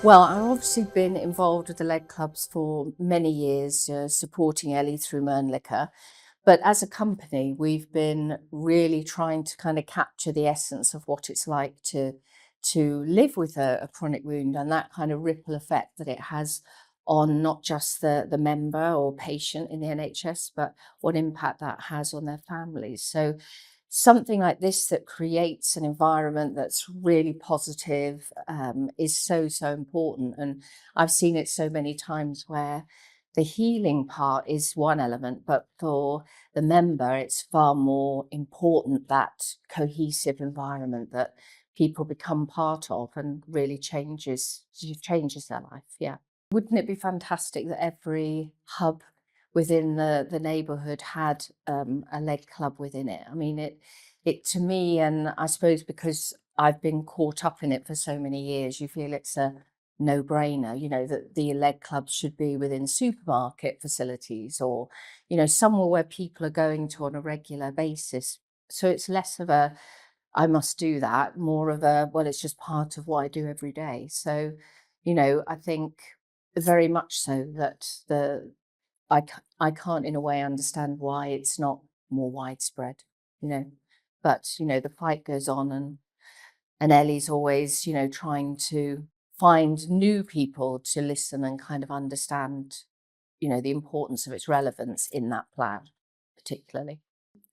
Well, I've obviously been involved with the leg clubs for many years, supporting Ellie through Molnlycke. But as a company, we've been really trying to kind of capture the essence of what it's like to live with a chronic wound and that kind of ripple effect that it has on not just the member or patient in the NHS, but what impact that has on their families. So something like this that creates an environment that's really positive is so important. And I've seen it so many times where the healing part is one element, but for the member, it's far more important that cohesive environment that people become part of and really changes their life. Yeah. Wouldn't it be fantastic that every hub within the neighbourhood had a leg club within it? I mean, it to me, and I suppose because I've been caught up in it for so many years, you feel it's a no-brainer, that the leg clubs should be within supermarket facilities or, somewhere where people are going to on a regular basis. So it's less of a I must do that, more of a, well, it's just part of what I do every day. So, I think very much so that I can't in a way understand why it's not more widespread, you know. But, the fight goes on and Ellie's always, trying to find new people to listen and kind of understand, the importance of its relevance in that plan, particularly.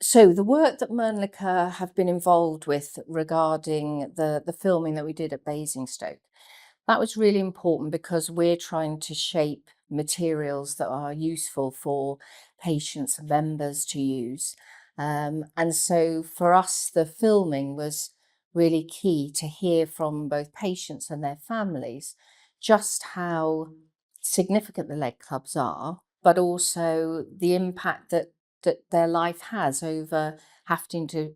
So the work that Molnlycke have been involved with regarding the filming that we did at Basingstoke, that was really important because we're trying to shape materials that are useful for patients and members to use. And so for us, the filming was really key to hear from both patients and their families just how significant the leg clubs are, but also the impact that their life has over having to,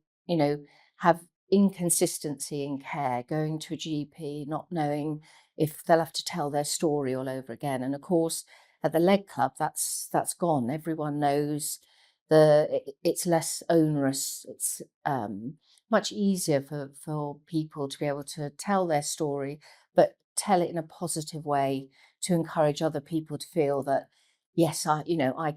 have inconsistency in care, going to a GP, not knowing if they'll have to tell their story all over again. And of course, at the leg club, that's gone. Everyone knows it's less onerous. It's much easier for people to be able to tell their story, but tell it in a positive way to encourage other people to feel that yes, I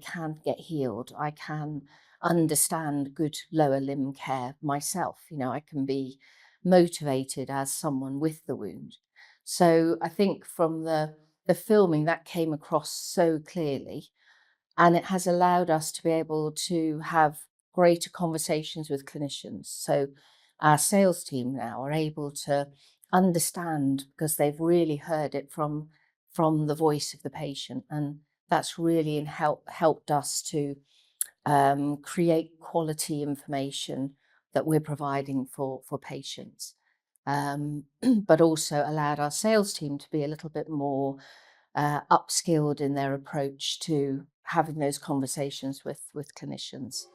can get healed. I can understand good lower limb care myself. I can be motivated as someone with the wound. So I think from the filming that came across so clearly, and it has allowed us to be able to have greater conversations with clinicians. So our sales team now are able to understand because they've really heard it from the voice of the patient, and that's really helped us to create quality information that we're providing for patients, but also allowed our sales team to be a little bit more upskilled in their approach to having those conversations with clinicians.